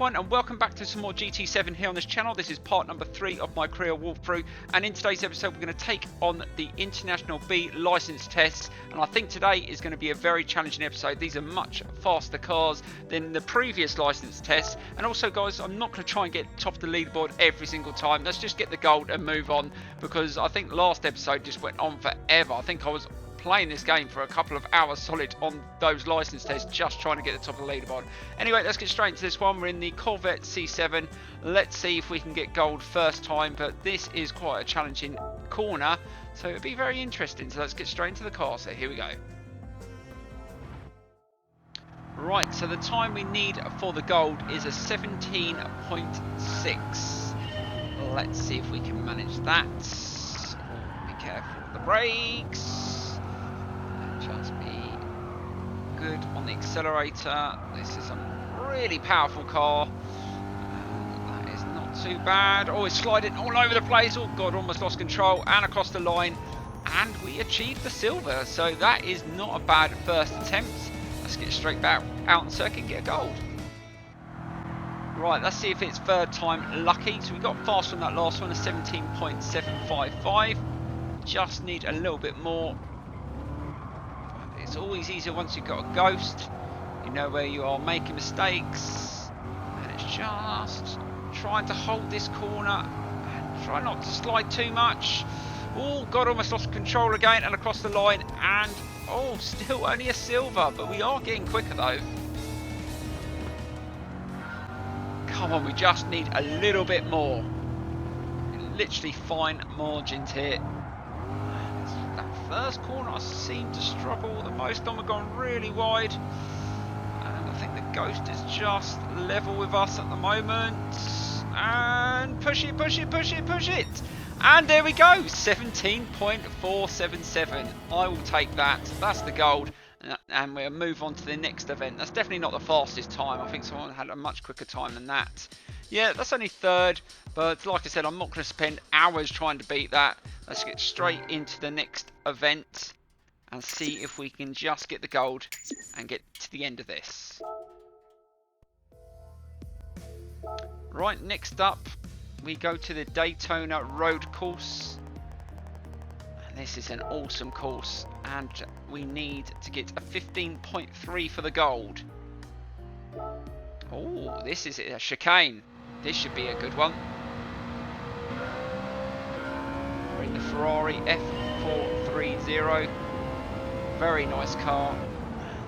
everyone, and welcome back to some more GT7 here on this channel. This is part number 3 of my career walkthrough, and in today's episode we're going to take on the International B license tests, and I think today is going to be a very challenging episode. These are much faster cars than the previous license tests, and also guys, I'm not going to try and get top of the leaderboard every single time. Let's just get the gold and move on, because I think last episode just went on forever. I think I was playing this game for a couple of hours solid on those license tests, just trying to get the top of the leaderboard. Anyway, let's get straight into this one. We're in the Corvette C7. Let's see if we can get gold first time, but this is quite a challenging corner, so it'll be very interesting. So let's get straight into the car. So here we go. Right, so the time we need for the gold is a 17.6. Let's see if we can manage that. Be careful of the brakes. Just be good on the accelerator. This is a really powerful car. That is not too bad. Oh, it's sliding all over the place. Oh god, almost lost control and across the line. And we achieved the silver. So that is not a bad first attempt. Let's get straight back out on circuit and get a gold. Right, let's see if it's third time lucky. So we got fast on that last one, a 17.755. Just need a little bit more. It's always easier once you've got a ghost. You know where you are making mistakes. And it's just trying to hold this corner and try not to slide too much. Oh god, almost lost control again and across the line. And oh, still only a silver, but we are getting quicker though. Come on, we just need a little bit more. Literally fine margins here. First corner I seem to struggle the most on. We're going really wide, and I think the ghost is just level with us at the moment. And push it, push it, push it, push it, and there we go, 17.477. I will take that. That's the gold, and we'll move on to the next event. That's definitely not the fastest time. I think someone had a much quicker time than that. Yeah, that's only third, but like I said, I'm not going to spend hours trying to beat that. Let's get straight into the next event and see if we can just get the gold and get to the end of this. Right, next up, we go to the Daytona road course. And this is an awesome course, and we need to get a 15.3 for the gold. Oh, this is a chicane. This should be a good one. We're in the Ferrari F430. Very nice car.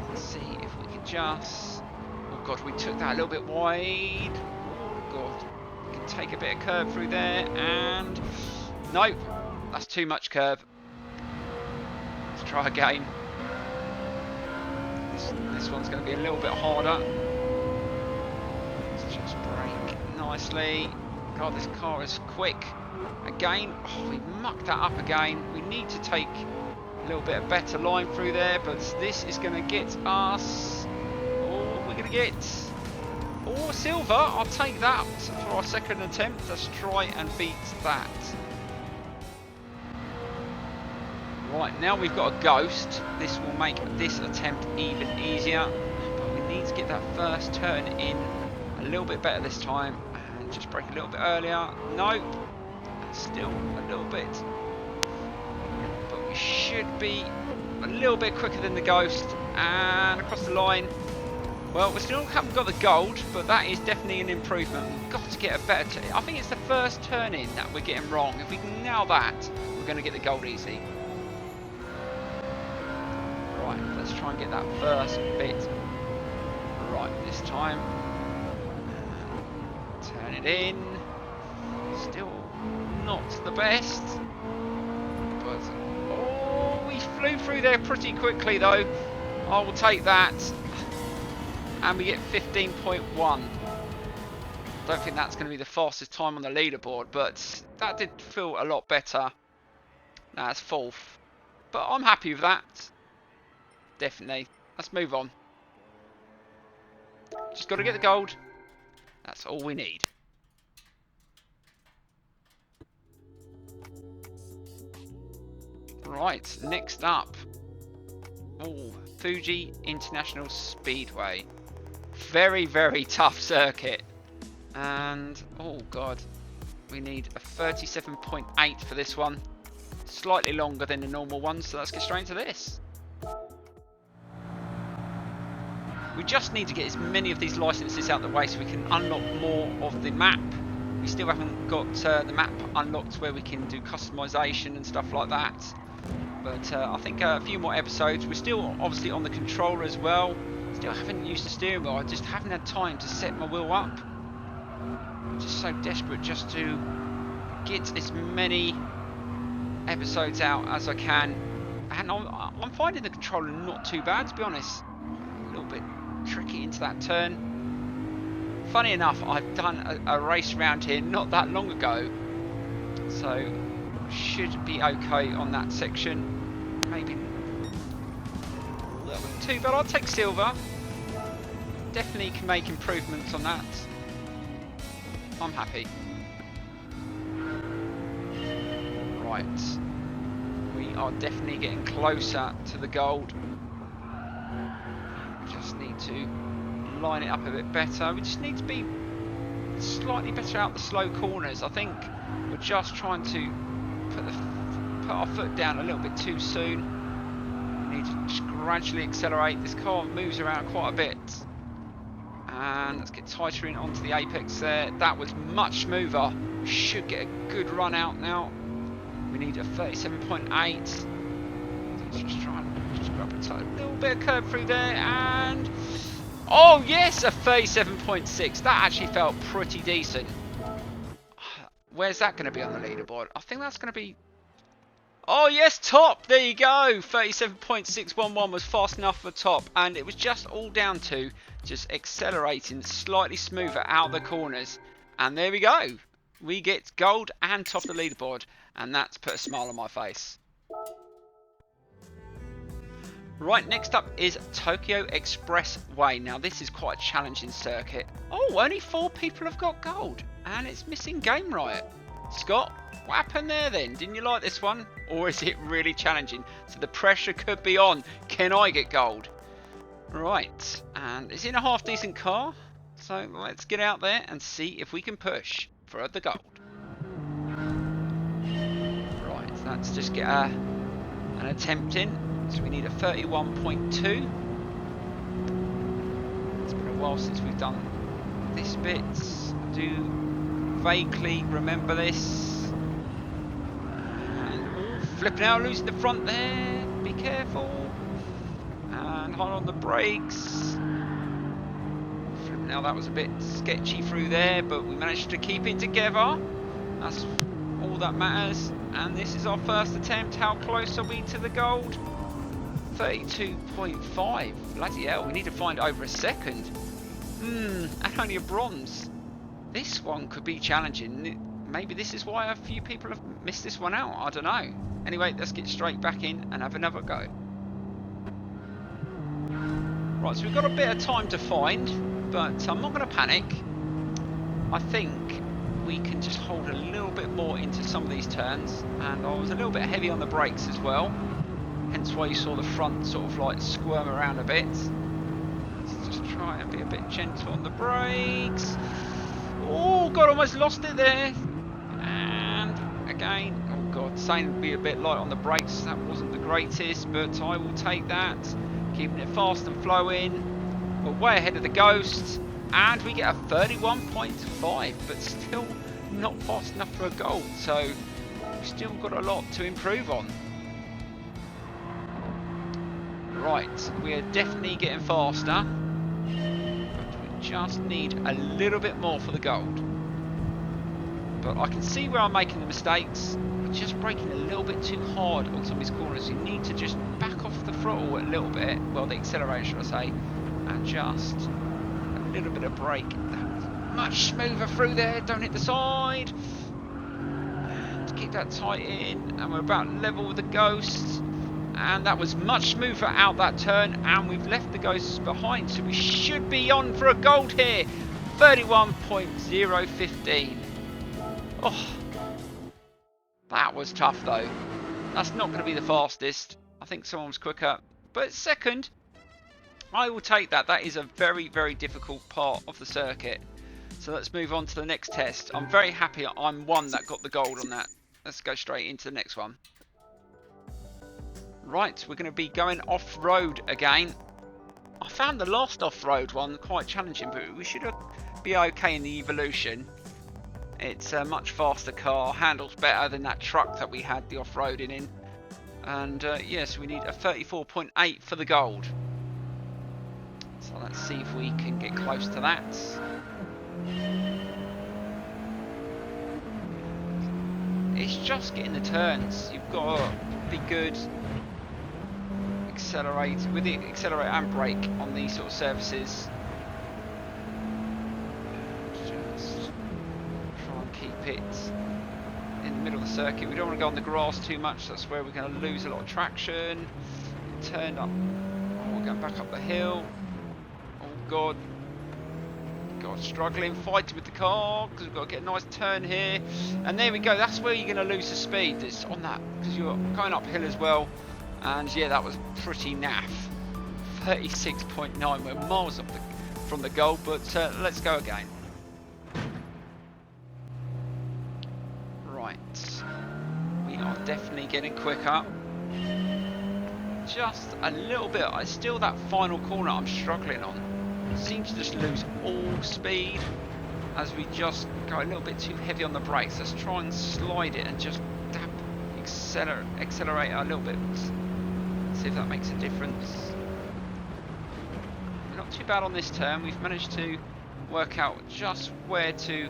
Let's see if we can just... Oh god, we took that a little bit wide. Oh god. We can take a bit of curve through there and... Nope, that's too much curve. Let's try again. This one's going to be a little bit harder. Let's just brake nicely. God, this car is quick. Again, oh, we mucked that up again. We need to take a little bit of better line through there, but this is going to get us... Oh, we're going to get... Oh, silver. I'll take that for our second attempt. Let's try and beat that. Right, now we've got a ghost. This will make this attempt even easier, but we need to get that first turn in a little bit better this time. And just brake a little bit earlier. Nope. Still a little bit, but we should be a little bit quicker than the ghost. And across the line. Well, we still haven't got the gold, but that is definitely an improvement. We've got to get a better I think it's the first turn in that we're getting wrong. If we can nail that, we're going to get the gold easy. Right, let's try and get that first bit right this time. Turn it in. Still not the best, but oh, we flew through there pretty quickly though. I will take that, and we get 15.1. Don't think that's going to be the fastest time on the leaderboard, but that did feel a lot better. That's fourth, but I'm happy with that. Definitely. Let's move on. Just got to get the gold. That's all we need. Right, next up. Oh, Fuji International Speedway. Very, very tough circuit. And, oh god, we need a 37.8 for this one. Slightly longer than the normal one, so let's get straight into this. We just need to get as many of these licenses out the way so we can unlock more of the map. We still haven't got the map unlocked where we can do customization and stuff like that. But I think a few more episodes. We're still obviously on the controller as well. Still haven't used the steering wheel. I just haven't had time to set my wheel up. I'm just so desperate just to get as many episodes out as I can. And I'm finding the controller not too bad, to be honest. A little bit tricky into that turn. Funny enough, I've done a race around here not that long ago, so should be okay on that section. Maybe a little bit too, but I'll take silver. Definitely can make improvements on that. I'm happy. Right, we are definitely getting closer to the gold. Just need to line it up a bit better. We just need to be slightly better out the slow corners. I think we're just trying to put our foot down a little bit too soon. We need to just gradually accelerate. This car moves around quite a bit. And let's get tighter in onto the apex there. That was much smoother. We should get a good run out now. We need a 37.8. Let's just try and just grab a little bit of curve through there, and oh yes, a 37.6. That actually felt pretty decent. Where's that going to be on the leaderboard? I think that's going to be, oh yes, top. There you go. 37.611 was fast enough for top, and it was just all down to just accelerating slightly smoother out the corners, and there we go. We get gold and top of the leaderboard, and that's put a smile on my face. Right, next up is Tokyo Expressway. Now this is quite a challenging circuit. Oh, only 4 people have got gold, and it's missing Game Riot. Scott, what happened there then? Didn't you like this one? Or is it really challenging? So the pressure could be on. Can I get gold? Right, and it's in a half decent car. So let's get out there and see if we can push for the gold. Right, let's just get an attempt in. So we need a 31.2. It's been a while since we've done this bit. I do vaguely remember this. And oh, flipping out, losing the front there. Be careful. And hold on the brakes. Flipping out, that was a bit sketchy through there, but we managed to keep it together. That's all that matters. And this is our first attempt. How close are we to the gold? 32.5. Bloody hell, we need to find over a second. And only a bronze. This one could be challenging. Maybe this is why a few people have missed this one out. I don't know. Anyway, let's get straight back in and have another go. Right, so we've got a bit of time to find, but I'm not going to panic. I think we can just hold a little bit more into some of these turns, and I was a little bit heavy on the brakes as well. Hence why you saw the front sort of like squirm around a bit. Let's just try and be a bit gentle on the brakes. Oh god, almost lost it there. And again, oh god, saying be a bit light on the brakes, that wasn't the greatest, but I will take that. Keeping it fast and flowing. We're way ahead of the Ghost, and we get a 31.5, but still not fast enough for a gold, so we've still got a lot to improve on. Right, we are definitely getting faster, but we just need a little bit more for the gold. But I can see where I'm making the mistakes. We're just braking a little bit too hard on some of these corners. You need to just back off the throttle a little bit, well, the accelerator should I say, and just a little bit of brake. Much smoother through there, don't hit the side. And keep that tight in, and we're about level with the Ghost. And that was much smoother out that turn, and we've left the Ghosts behind, so we should be on for a gold here. 31.015. Oh, that was tough though. That's not going to be the fastest. I think someone was quicker, but second, I will take that. That is a very, very difficult part of the circuit. So let's move on to the next test. I'm very happy I'm one that got the gold on that. Let's go straight into the next one. Right, we're going to be going off-road again. I found the last off-road one quite challenging, but we should be okay in the Evolution. It's a much faster car, handles better than that truck that we had the off-roading in. And yes, we need a 34.8 for the gold. So let's see if we can get close to that. It's just getting the turns. You've got to be good. Accelerate with it, accelerate and brake on these sort of surfaces. Just try and keep it in the middle of the circuit. We don't want to go on the grass too much. That's where we're going to lose a lot of traction. Turn up. Oh, we're going back up the hill. Oh God. God, struggling, fighting with the car because we've got to get a nice turn here. And there we go. That's where you're going to lose the speed. It's on that because you're going uphill as well. And yeah, that was pretty naff. 36.9. We're miles off from the goal, but let's go again. Right. We are definitely getting quicker. Just a little bit. It's still that final corner I'm struggling on. Seem to just lose all speed as we just go a little bit too heavy on the brakes. Let's try and slide it and just accelerate a little bit. See if that makes a difference. Not too bad on this turn. We've managed to work out just where to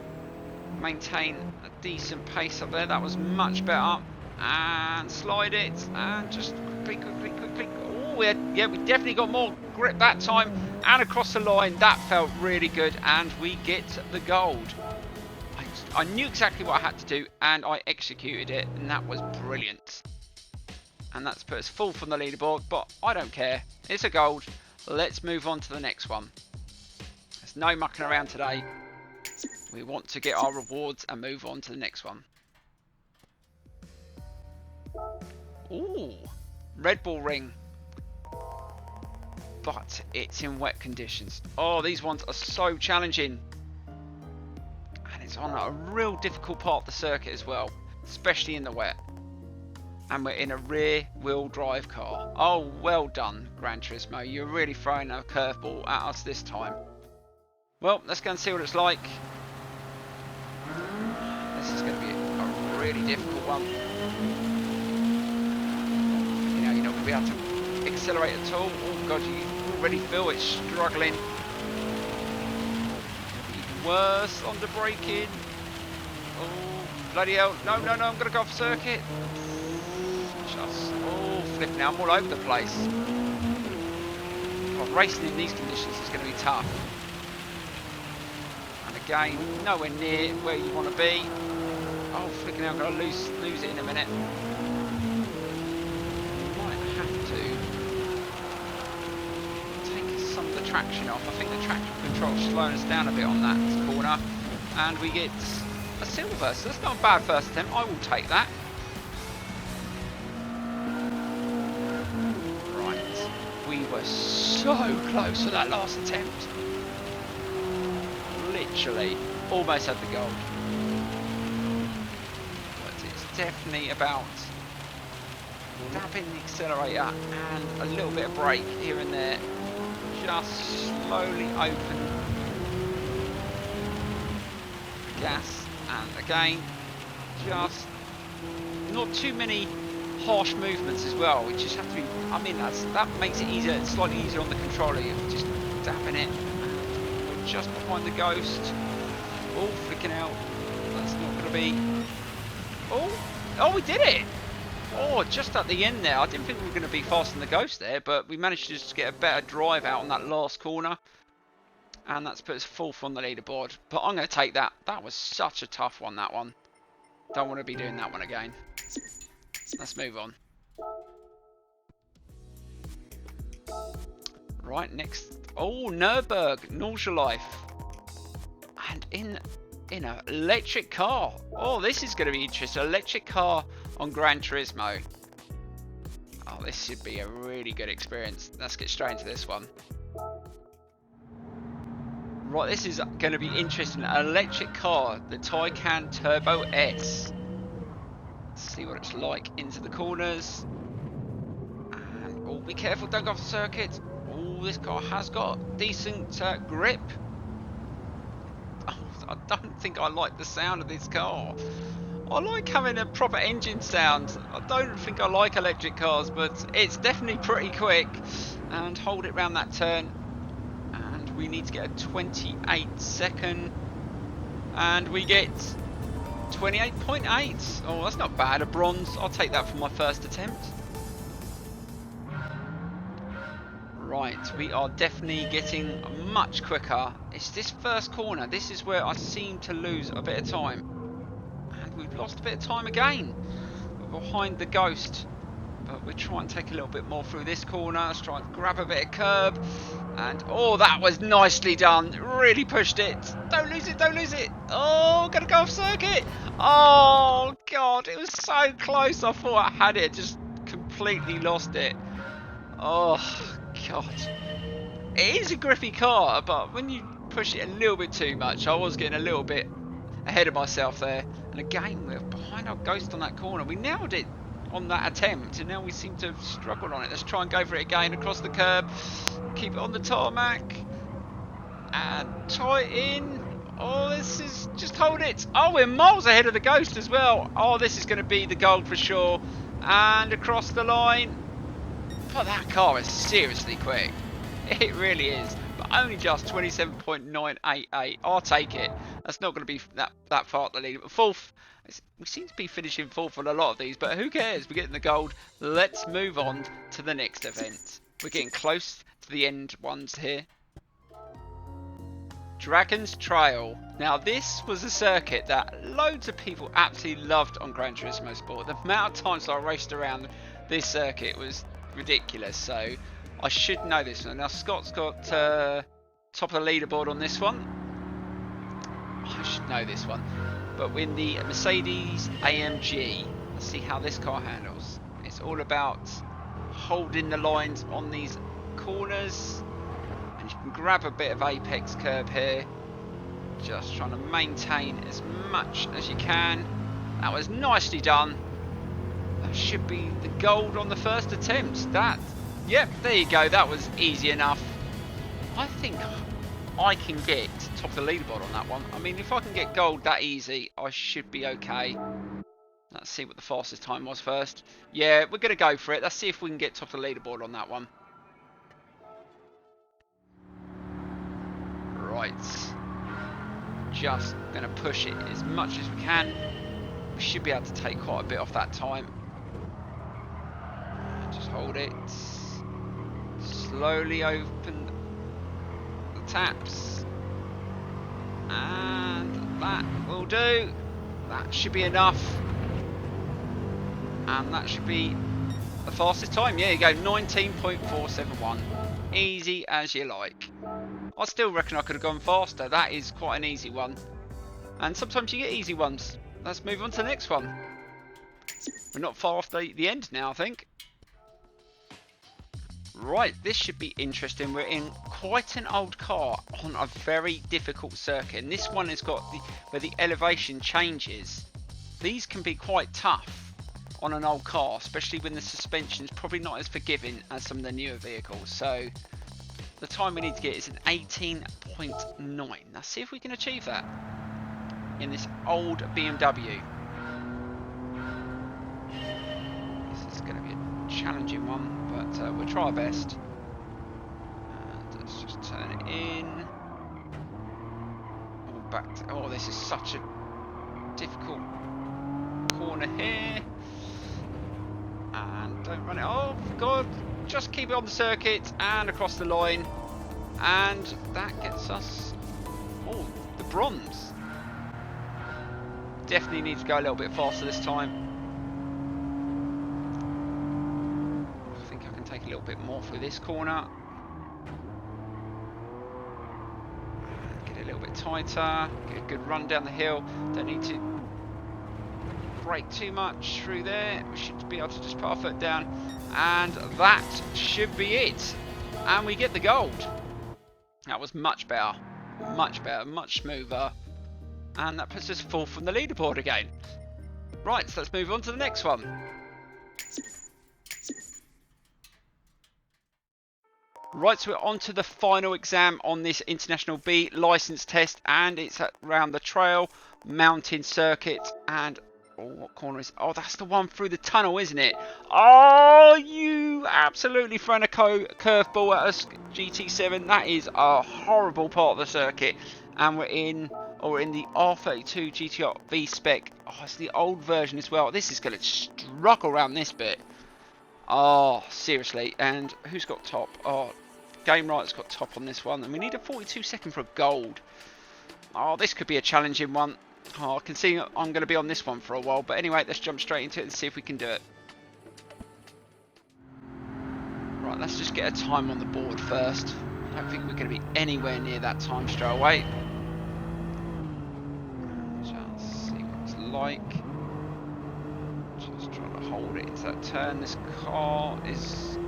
maintain a decent pace up there. That was much better. And slide it and just quickly. Oh, yeah, we definitely got more grip that time and across the line. That felt really good and we get the gold. I knew exactly what I had to do and I executed it and that was brilliant. And that's put us full from the leaderboard, but I don't care. It's a gold. Let's move on to the next one. There's no mucking around today. We want to get our rewards and move on to the next one. Ooh, Red Bull ring. But it's in wet conditions. Oh, these ones are so challenging. And it's on a real difficult part of the circuit as well, especially in the wet. And we're in a rear wheel drive car. Oh, well done, Gran Turismo. You're really throwing a curveball at us this time. Well, let's go and see what it's like. This is going to be a really difficult one. You know, you're not going to be able to accelerate at all. Oh God, you already feel it struggling. Even worse on the braking. Oh, bloody hell. No, I'm going to go off circuit. Oh, flipping out, I'm all over the place. Oh, racing in these conditions is going to be tough. And again, nowhere near where you want to be. Oh, flipping out, I'm going to lose it in a minute. Might have to take some of the traction off. I think the traction control is slowing us down a bit on that corner. And we get a silver, so that's not a bad first attempt. I will take that. We were so close to that last attempt. Literally, almost had the gold. But it's definitely about dabbing the accelerator and a little bit of brake here and there. Just slowly open the gas and again, just not too many harsh movements as well. We just have to be, I mean, that makes it easier, slightly easier on the controller. You're just dapping it. We're just behind the ghost. Oh, flicking out. That's not going to be. Oh, we did it. Oh, just at the end there. I didn't think we were going to be faster than the ghost there, but we managed to just get a better drive out on that last corner. And that's put us fourth on the leaderboard. But I'm going to take that. That was such a tough one, that one. Don't want to be doing that one again. Let's move on. Right, next. Oh, Nürburgring, Nausea Life. And in an electric car. Oh, this is going to be interesting. Electric car on Gran Turismo. Oh, this should be a really good experience. Let's get straight into this one. Right, this is going to be interesting. An electric car, the Taycan Turbo S. Let's see what it's like into the corners. And, oh, be careful, don't go off the circuit. Oh, this car has got decent grip. Oh, I don't think I like the sound of this car. I like having a proper engine sound. I don't think I like electric cars, but it's definitely pretty quick. And hold it round that turn. And we need to get a 28-second. And we get 28.8. Oh, that's not bad. A bronze. I'll take that for my first attempt. Right, we are definitely getting much quicker. It's this first corner. This is where I seem to lose a bit of time. And we've lost a bit of time again. We're behind the Ghost. But we'll try and take a little bit more through this corner. Let's try and grab a bit of curb. And, oh, that was nicely done. Really pushed it. Don't lose it, don't lose it. Oh, gonna go off circuit. Oh, God, it was so close. I thought I had it. Just completely lost it. Oh, God. It is a grippy car, but when you push it a little bit too much, I was getting a little bit ahead of myself there. And again, we're behind our Ghost on that corner. We nailed it on that attempt, and now we seem to have struggled on it. Let's try and go for it again across the curb. Keep it on the tarmac. And tie it in. Oh, this is... just hold it. Oh, we're miles ahead of the Ghost as well. Oh, this is going to be the gold for sure. And across the line. But that car is seriously quick. It really is. But only just 27.988. I'll take it. That's not going to be that far at the lead. But fourth. We seem to be finishing fourth on a lot of these, but who cares? We're getting the gold. Let's move on to the next event. We're getting close to the end ones here. Dragon's Trail. Now, this was a circuit that loads of people absolutely loved on Gran Turismo Sport. The amount of times I raced around this circuit was ridiculous, so I should know this one. Now, Scott's got top of the leaderboard on this one. I should know this one. But in the Mercedes AMG, let's see how this car handles. It's all about holding the lines on these corners. And you can grab a bit of apex curb here. Just trying to maintain as much as you can. That was nicely done. That should be the gold on the first attempt. Yep, there you go. That was easy enough. I think I can get top of the leaderboard on that one. I mean, if I can get gold that easy, I should be okay. Let's see what the fastest time was first. Yeah, we're going to go for it. Let's see if we can get top of the leaderboard on that one. Right. Just going to push it as much as we can. We should be able to take quite a bit off that time. Just hold it. Slowly open taps, and that will do. That should be enough, and that should be the fastest time. Yeah, you go 19.471. Easy as you like. I still reckon I could have gone faster. That is quite an easy one, and sometimes you get easy ones. Let's move on to the next one. We're not far off the end now, I think. Right, this should be interesting. We're in quite an old car on a very difficult circuit, and this one has got where the elevation changes. These can be quite tough on an old car, especially when the suspension is probably not as forgiving as some of the newer vehicles. So the time we need to get is an 18.9. Let's see if we can achieve that in this old BMW. This is going to be a challenging one, but we'll try our best. And let's just turn it in. Oh, back to, oh, this is such a difficult corner here. And don't run it. Oh, God. Just keep it on the circuit and across the line. And that gets us, oh, the bronze. Definitely need to go a little bit faster this time. Take a little bit more through this corner. Get a little bit tighter. Get a good run down the hill. Don't need to brake too much through there. We should be able to just put our foot down. And that should be it. And we get the gold. That was much better. Much better, much smoother. And that puts us 4th from the leaderboard again. Right, so let's move on to the next one. Right, so we're on to the final exam on this International B license test, and it's around the trail mountain circuit. And oh, what corner is? Oh, that's the one through the tunnel, isn't it? Oh, you absolutely thrown a curveball at us, GT7. That is a horrible part of the circuit, and we're in the R32 GTR V spec. Oh, it's the old version as well. This is going to struggle around this bit. Oh, seriously. And who's got top? Oh, Game Right's got top on this one, and we need a 42-second for a gold. Oh, this could be a challenging one. Oh, I can see I'm going to be on this one for a while, but anyway, let's jump straight into it and see if we can do it. Right, let's just get a time on the board first. I don't think we're going to be anywhere near that time straight away. Just see what it's like. Just trying to hold it into that turn. This car is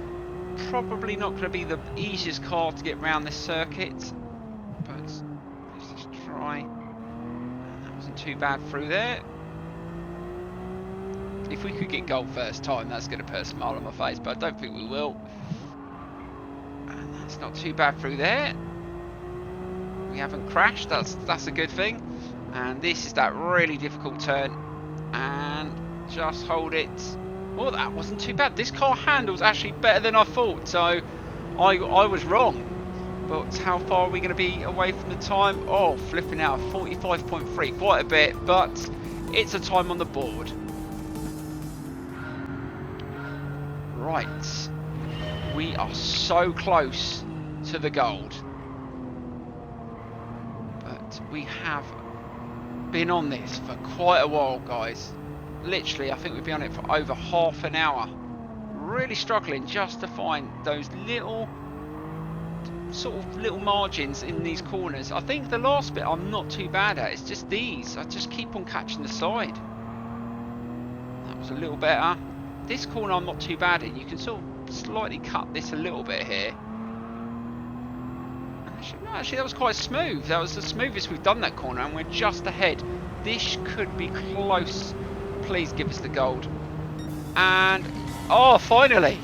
probably not going to be the easiest car to get around this circuit, but let's just try. That wasn't too bad through there. If we could get gold first time, that's going to put a smile on my face, but I don't think we will. And that's not too bad through there. We haven't crashed, that's a good thing. And this is that really difficult turn, and just hold it. Well, that wasn't too bad. This car handles actually better than I thought, so I was wrong. But how far are we going to be away from the time? Oh, flipping out, 45.3, quite a bit, but it's a time on the board. Right, we are so close to the gold, but we have been on this for quite a while, guys. Literally, I think we've been on it for over half an hour. Really struggling just to find those little margins in these corners. I think the last bit I'm not too bad at. It's just these. I just keep on catching the side. That was a little better. This corner I'm not too bad at. You can sort of slightly cut this a little bit here. Actually, that was quite smooth. That was the smoothest we've done that corner, and we're just ahead. This could be close. Please give us the gold. And oh, finally!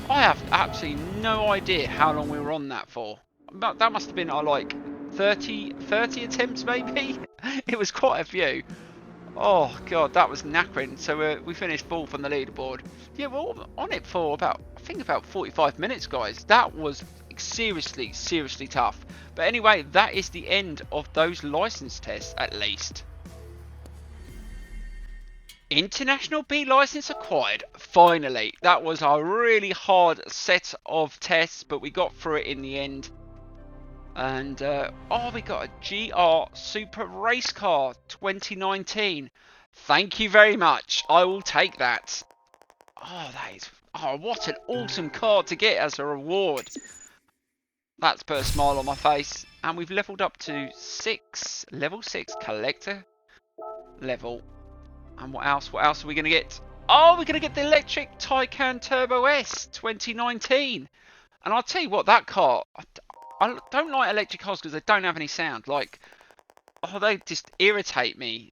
I have absolutely no idea how long we were on that for. That must have been like 30 attempts maybe. It was quite a few. Oh god, that was knackering. So we finished 4th on the leaderboard. Yeah, we're on it for about, I think, about 45 minutes, guys. That was seriously tough. But anyway, that is the end of those license tests, at least. International B license acquired, finally. That was a really hard set of tests, but we got through it in the end. And oh, we got a GR Super Race Car 2019. Thank you very much. I will take that. Oh, that is, oh, what an awesome car to get as a reward. That's put a smile on my face. And we've leveled up to level 6 collector level. And what else? What else are we going to get? Oh, we're going to get the electric Taycan Turbo S 2019. And I'll tell you what, that car, I don't like electric cars because they don't have any sound. Like, oh, they just irritate me.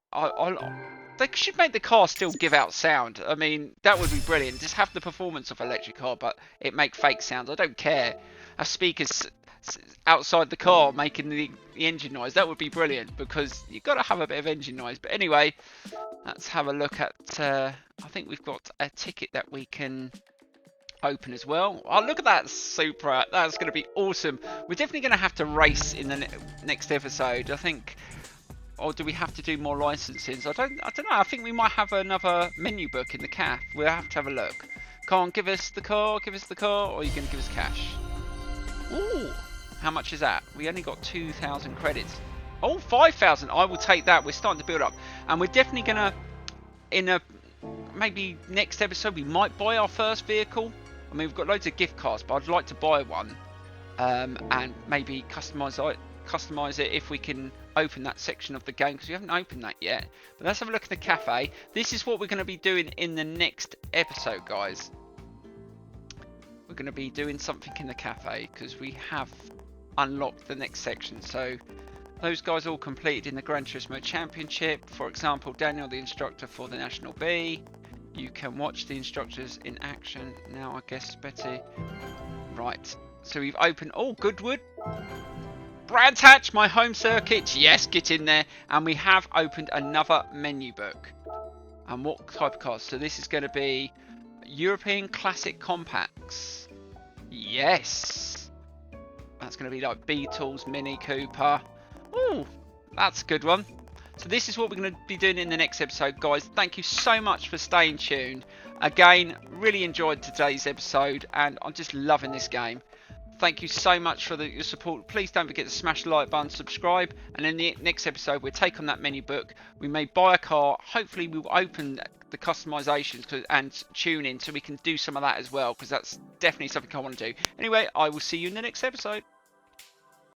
They should make the car still give out sound. I mean, that would be brilliant. Just have the performance of an electric car, but it make fake sounds. I don't care. Have speakers outside the car making the engine noise. That would be brilliant, because you've got to have a bit of engine noise. But anyway, let's have a look at, I think we've got a ticket that we can open as well. Oh, look at that Supra. That's going to be awesome. We're definitely going to have to race in the next episode, I think. Or do we have to do more licensing? I don't know. I think we might have another menu book in the CAF. We'll have to have a look. Come on, give us the car, or are you going to give us cash? Ooh, how much is that? We only got 2,000 credits. Oh, 5,000. I will take that. We're starting to build up. And we're definitely going to, maybe next episode, we might buy our first vehicle. I mean, we've got loads of gift cards, but I'd like to buy one. And maybe customize it if we can open that section of the game, because we haven't opened that yet. But let's have a look at the cafe. This is what we're going to be doing in the next episode, guys. We're going to be doing something in the cafe because we have unlock the next section. So those guys all completed in the Gran Turismo Championship. For example, Daniel, the instructor for the National B. You can watch the instructors in action. Now I guess Betty. Right, so we've opened, oh, Goodwood. Brands Hatch, my home circuit. Yes, get in there. And we have opened another menu book. And what type of cars? So this is going to be European Classic Compacts. Yes. That's going to be like Beetles, Mini Cooper. Oh, that's a good one. So this is what we're going to be doing in the next episode, guys. Thank you so much for staying tuned. Again, really enjoyed today's episode, and I'm just loving this game. Thank you so much for your support. Please don't forget to smash the like button, subscribe, and in the next episode we'll take on that menu book. We may buy a car. Hopefully we'll open the customizations and tune in so we can do some of that as well, because that's definitely something I want to do. Anyway, I will see you in the next episode.